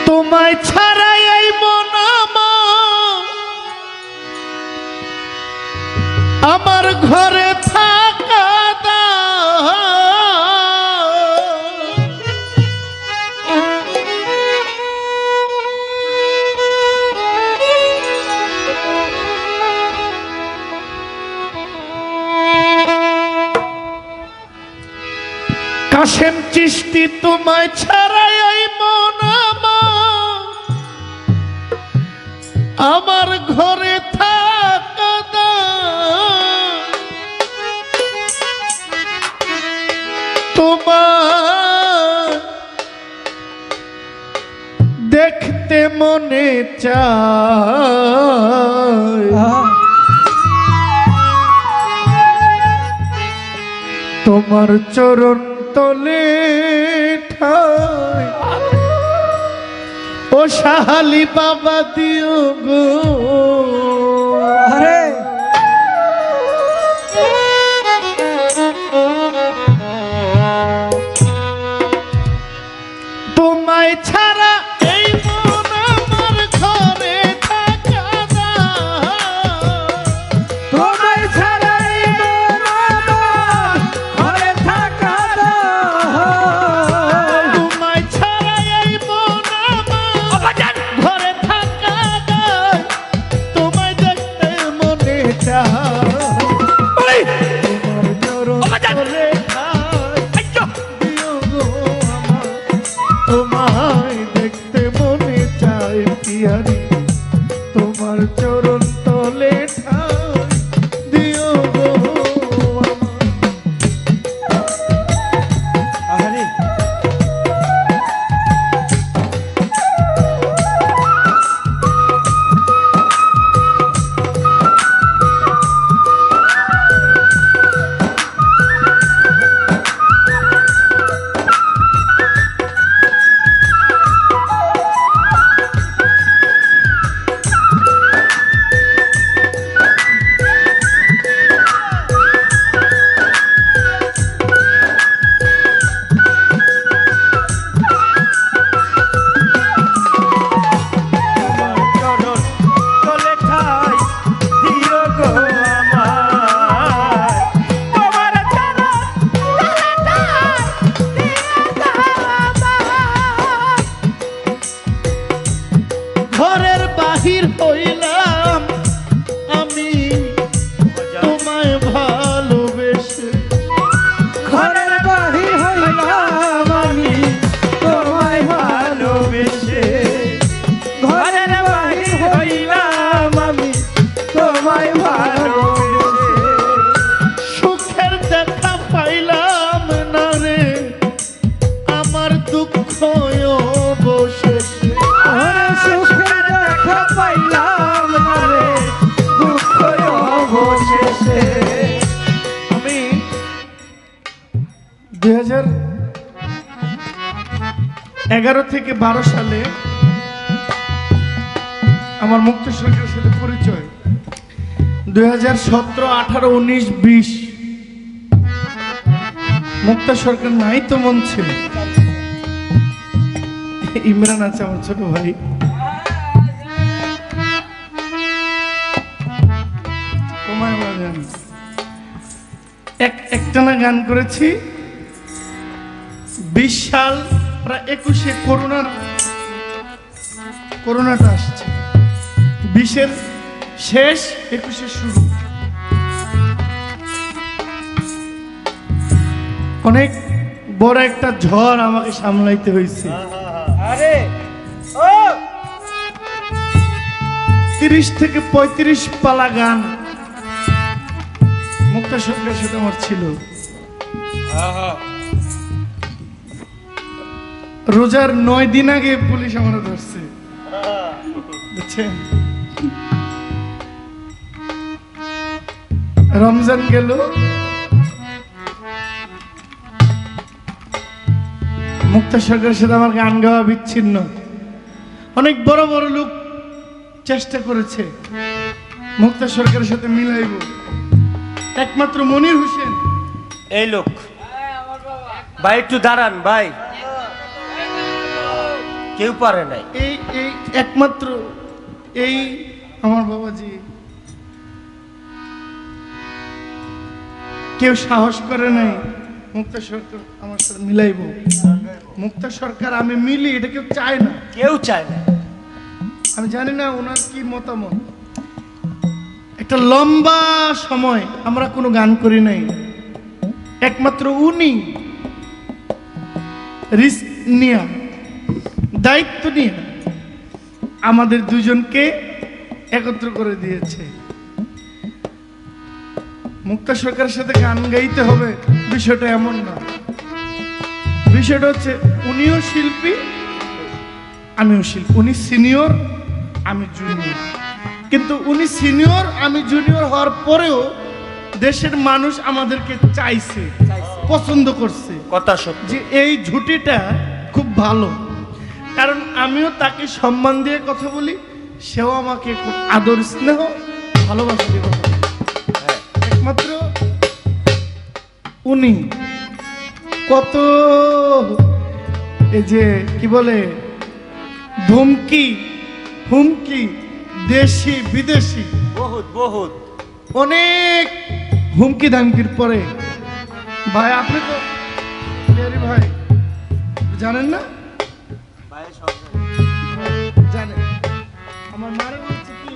তোমায় ছাড়াই এই মন আমার ঘরে থাকা কাশেম চিশতি তোমায় ছাড়াই এই মন আমার ঘরে থাকা তোমার দেখতে মনে চায় তোমার চরণ তলে ঠাই ও শাহালি বাবা দিও গো আরে তোমায় ছাড়া এই মন আমার ঘরে থাকা তোমায় ছাড়া এই মন আমার ঘরে থাকা তোমায় ছাড়া এই মন আমার ঘরে থাকা তোমায় দেখতে মনে চায় তোমার চরণ তোমায় দেখতে মনে চায় পিয়ারি তোমার চরণ তলে ঠাই দিও গো আরে ঘরের বাহির হইলাম আমি তোমায় ভালোবেসে ঘরের বাহির হইলাম আমি তোমায় ভালোবেসে ঘরের বাহির হইলাম আমি তোমায় ভালোবেসে সুখের দেখা পাইলাম না রে আমার দুঃখ অবশেষে সুখের দেখা পাইলাম না রে দুঃখ অবশেষে আমি 2011 থেকে 12 সালে আমার মুক্তি সরকারের সাথে পরিচয় 2017, 18, 19, 20 মুক্তা সরকার নাই তো মন ছিল ইমরান আছে আমার ছোট ভাই তোমায় আমরা জানি একটানা গান করেছি 20 সাল প্রায় 21-এ করোনাটা আসছে 20-এর শেষ 21-এর শুরু অনেক বড় একটা ঝড় আমাকে সামলাইতে হয়েছে আরে ও 30 থেকে 35 পালা গান মুক্তা সরকারের সাথে আমার ছিল রোজার 9 দিন আগে পুলিশ আমার ধরছে বুঝছেন রমজান গেল মুক্তা সরকারের সাথে আমার গান গাওয়া বিচ্ছিন্ন। অনেক বড় বড় লোক চেষ্টা করেছে মুক্তা সরকারের সাথে মিলাইব, একমাত্র মনির হোসেন। এই লোক ভাই একটু দাঁড়ান ভাই, কেউ পারে নাই। এই এই একমাত্র এই আমার বাবাজি, কেউ সাহস করে নাই মুক্তা সরকার আমার সাথে মিলাইব। মুক্তা সরকার আমি মিলি, এটা কেউ চায় না, কেউ চায় না। আমি জানি না ওনার কি মতামত। একটা লম্বা সময় আমরা কোনো গান করি নাই, একমাত্র উনি রিস্ক নিয়ে, দায়িত্ব নিয়ে আমাদের দুজনকে একত্র করে দিয়েছে। মুক্তা সরকারের সাথে গান গাইতে হবে বিষয়টা এমন না। বিষয়টা হচ্ছে উনিও শিল্পী, আমিও শিল্পী। উনি সিনিয়র, আমি জুনিয়র। কিন্তু উনি সিনিয়র, আমি জুনিয়র হওয়ার পরেও দেশের মানুষ আমাদেরকে চাইছে, পছন্দ করছে। কথা সত্য। যে এই ঝুটিটা খুব ভালো, কারণ আমিও তাকে সম্মান দিয়ে কথা বলি, সেও আমাকে খুব আদর স্নেহ ভালোবাসা দিয়ে কথা বলে। একমাত্র উনি কত এই যে কি বলে ধমকি হুমকি, দেশি বিদেশি বহুত বহুত অনেক হুমকি ধামকির পরে, ভাই আপনি তো ভাই জানেন না? জানেন আমার মারে বলছে কি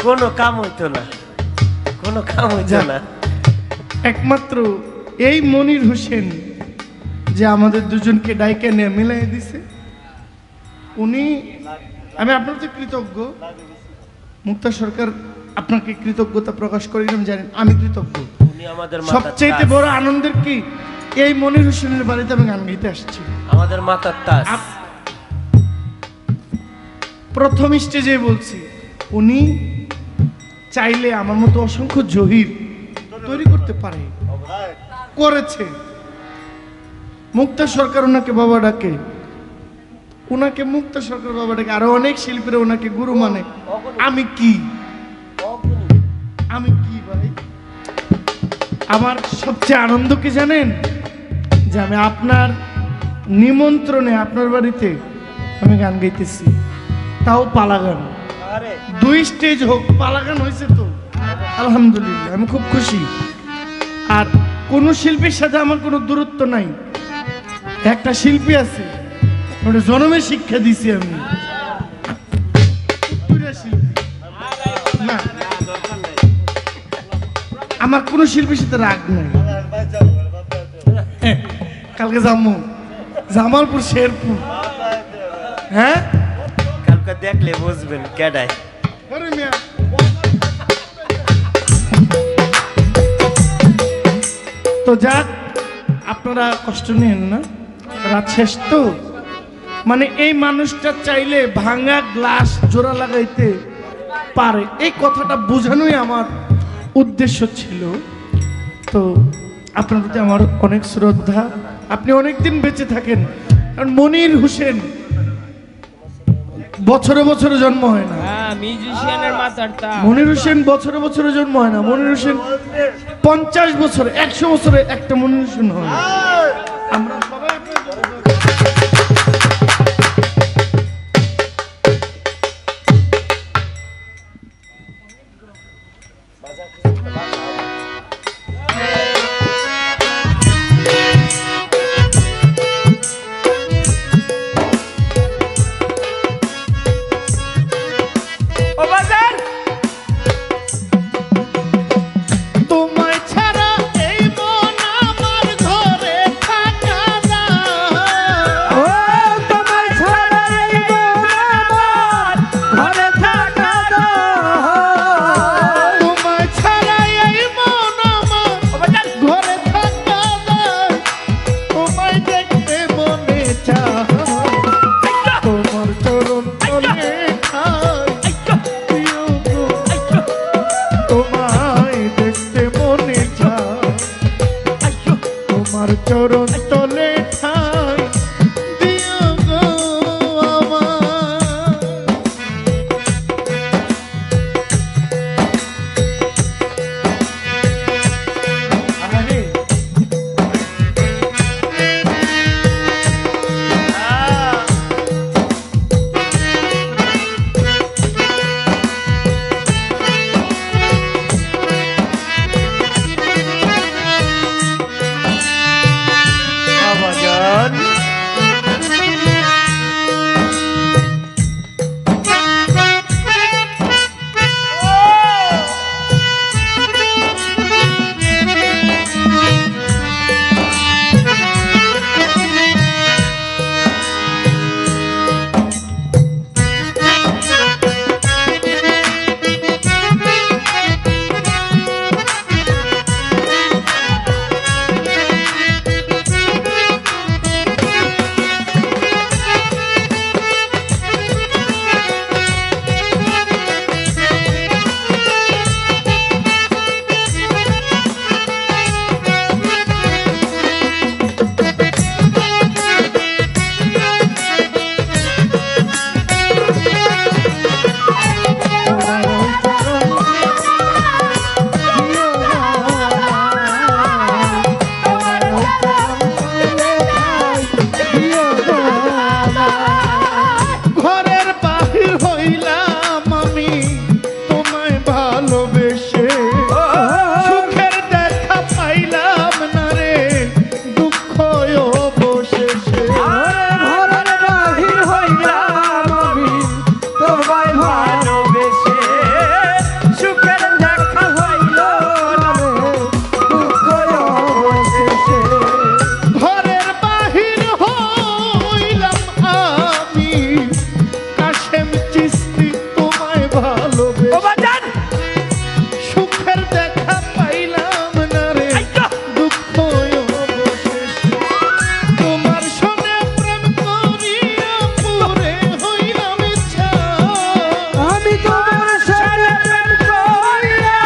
কোনো কাম হইতো না, কোনো কাম হইতো না। একমাত্র এই মনির হোসেন যে আমাদের দুজনকে ডাইকে নিয়ে মিলাই দিছে, উনি, আমি আপনার তো কৃতজ্ঞ। মুক্তা সরকার আপনাকে কৃতজ্ঞতা প্রকাশ করি, আমি জানি আমি কৃতজ্ঞ। উনি আমাদের সবচেয়ে বড় আনন্দের কি, এই মনির হোসেনের বাড়িতে আমি গান গাইতে আসছি। আমাদের মাথার তাজ। প্রথম স্টেজে বলছি, উনি চাইলে আমার মতো অসংখ্য জহির তৈরি করতে পারে, করেছে। মুক্তা সরকার ওনাকে বাবা ডাকে, ওনাকে মুক্তা সরকার বাবা ডাকে, আরো অনেক শিল্পীরা ওনাকে গুরু মানে। আমি কি, আমি কি ভাই? আমার সবচেয়ে আনন্দ কি জানেন? যে আমি আপনার নিমন্ত্রণে আপনার বাড়িতে আমি গান গাইতেছি, তাও পালা গান। দুই স্টেজ হোক, পালা গান হয়েছে তো আলহামদুলিল্লাহ, আমি খুব খুশি। আর কোন শিল্পীর সাথে আমার কোনো দূরত্ব নাই। একটা শিল্পী আছে, ওটা জন্মের শিক্ষা দিছি আমি, শিল্পী না, আমার কোনো শিল্পীর সাথে রাগ নাই। কালকে যাবো জামালপুর, শেরপুর। হ্যাঁ, কালকে দেখলে বুঝবেন কেডায়। তো যাক, আপনারা কষ্ট নিয়েন না, রাত শেষ তো। মানে এই মানুষটা চাইলে ভাঙা গ্লাস জোড়া লাগাইতে পারে, এই কথাটা বোঝানোই আমার উদ্দেশ্য ছিল। তো আপনার প্রতি আমার অনেক শ্রদ্ধা, আপনি অনেকদিন বেঁচে থাকেন। কারণ মনির হোসেন বছরে বছরে জন্ম হয় না, মিউজিশিয়ানের মাথার তাজ। মনির হোসেন বছরে বছরে জন্ম হয় না। মনির হোসেন 50 বছরে 100 বছরে একটা মনির হোসেন হয়। আমরা সবাই তোমায় ছাড়া এই মন আমার ঘরে থাকা তোমার চরণ তলে ঠাই দিও গো আমার। আরে বাবাজান ঘরের বাহির হইলাম আমি তোমায় ভালোবেসে, সুখের দেখা পাইলাম না রে দুঃখ অবশেষে। ঘরের বাহির হইলাম আমি তোমায় ভালোবেসে, সুখের দেখা হইল না রে দুঃখ অবশেষে। ঘরের বাহির হইলাম আমি কাশেম চিস্তি তোমায় ভালোবেসে, বাবাজান সুখের দেখা পাইলাম না রে দুঃখ অবশেষে। তোমার সনে প্রেম করিয়া পুরে হইলাম ইচ্ছা, আমি তোমার সাথে প্রেম করিয়া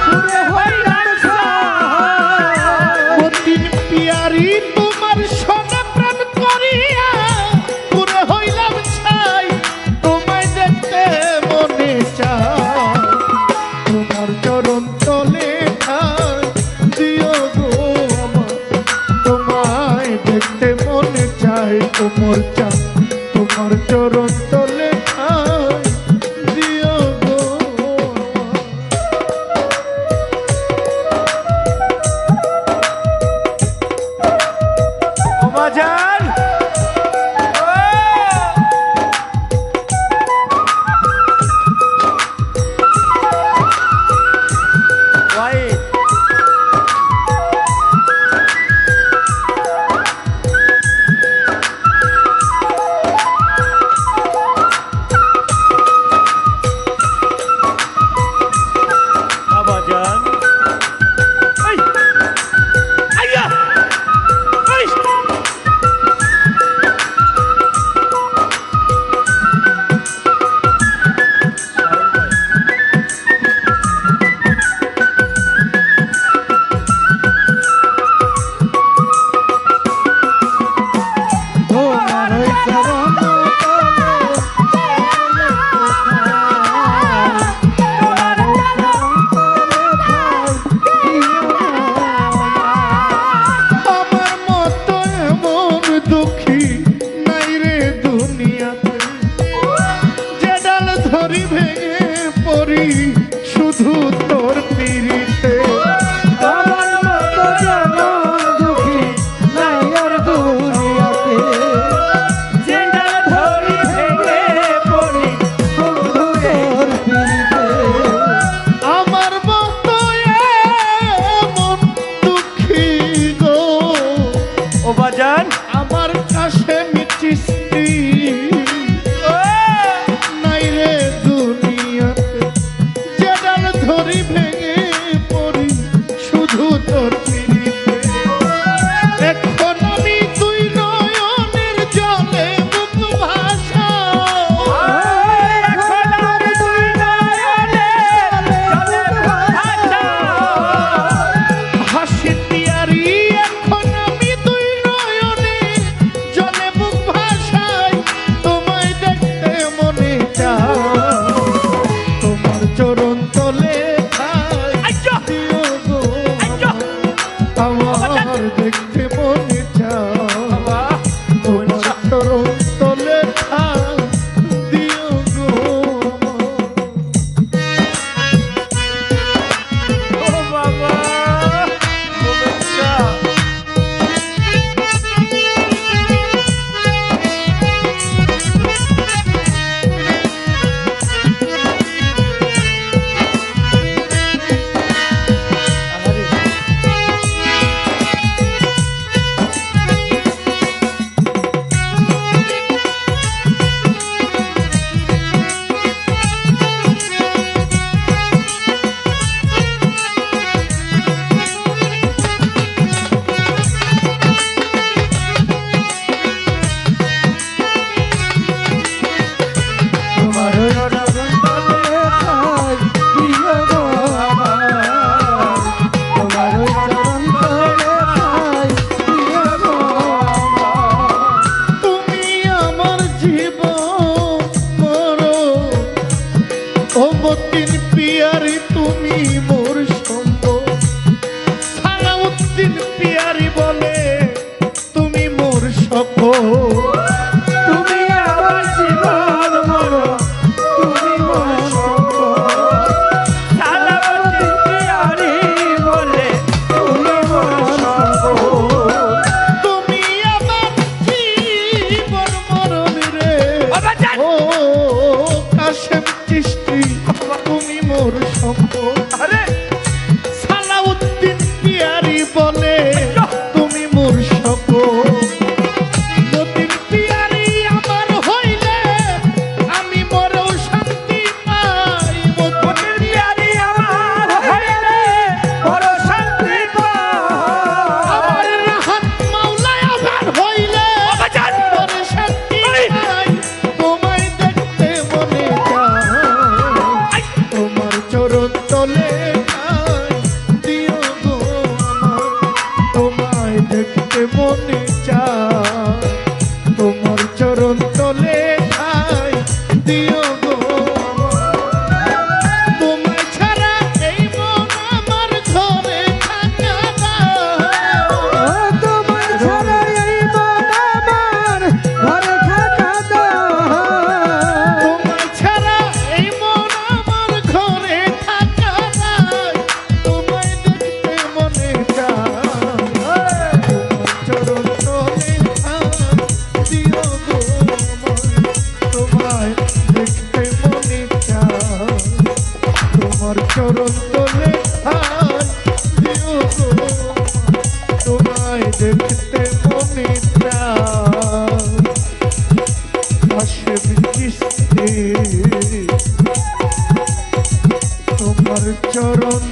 পুরে হইলাম ছাই। অতীন পিয়ারি তোমার সনে প্রেম করিয়া পুরে হইলাম ছাই, তোমায় দেখতে মনে চায়, তোমার চরণ তলে ঠাই দিও গো আমার। তোমায় দেখতে মনে চায় তোমার চরণ তলে ঠাই দিও গো আমার। বাবাজান ভাই বাবাজান এই আইয়া এই তোমার ওই চরণ আমার মতো এমন দুঃখী নাই রে দুনিয়াতে, যে ডাল ধরি ভেঙে পড়ি শুধু তোর পিড়িতে। আমার মতো যেমন দুঃখী নাই আর দুনিয়াতে, যেটা ধরি ভেঙে পড়ি শুধু তোর পিড়িতে। আমার মতো এমন দুঃখী গো ও বাজান আমার কাছে মিষ্টি নাই রে দুনিয়াতে, যে ডাল ধরি ভেঙে পড়ি শুধু তোর পিড়িতে। এখন আমি তুই নয়নের জলে মুখ ভাষা, এখন আর তুই নয়নে জলের ভাষা। হাসি পিয়ারি এখন দেখতে মনে চায় বাবা তোমার চরণ তলে ঠাই দিও গো ও বাবা মোমেন শাহ তোমার চরণ তলে ঠাই দিও গো আমার তোমার চরণ তলে ঠাই দিও গো আমার তুমি আমার জীবন মরণ ও মতিন পিয়ারি তুমি মোর সম্ভব সালাউদ্দিন পিয়ারি বলে তুমি মোর সকল তুমি আমার জীবন মরণ তুমি মোর সকল সালাউদ্দিন পিয়ারি বলে তুমি মোর সকল তুমি আমার জীবন মরণ রে বাবা জান ও কাশেম চিশতি তুমি মোর সম্পদ আরে সালাউদ্দিন পিয়ারি বলে তুমি মোর সকল মতিন পিয়ারি আমার হইলে আমি মরেও শান্তি পাই মতিন পিয়ারি আমার হইলে বড় শান্তি আমার পাই রাহাত মাওলায় আমার হইলে বাবা জান মরে শান্তি পাই তোমায় দেখতে মনে চায় তোমার চরণ তলে ঠাই দিও গো আমার তোমায় দেখতে মনে চায় তোমার চরণ তলে ঠাই দিও গো আমার তোমায় ছাড়া এই মন আমার ঘরে থাকা দাও তোমার ছাড়া এই মন আমার ঘরে থাকা দাও তোমায় ছাড়া এই মন আমার ঘরে থাকা দাও তোমায় দেখতে মনে চায় তোমার চরণ তলে ঠাই দিও গো আমায় তোমায় দেখতে মনে চায় তোমার চরণ তলে ঠাই দিও গো আমায় তোমায় দেখতে মনে চায় কাশেম চিশতি তোমার চরণ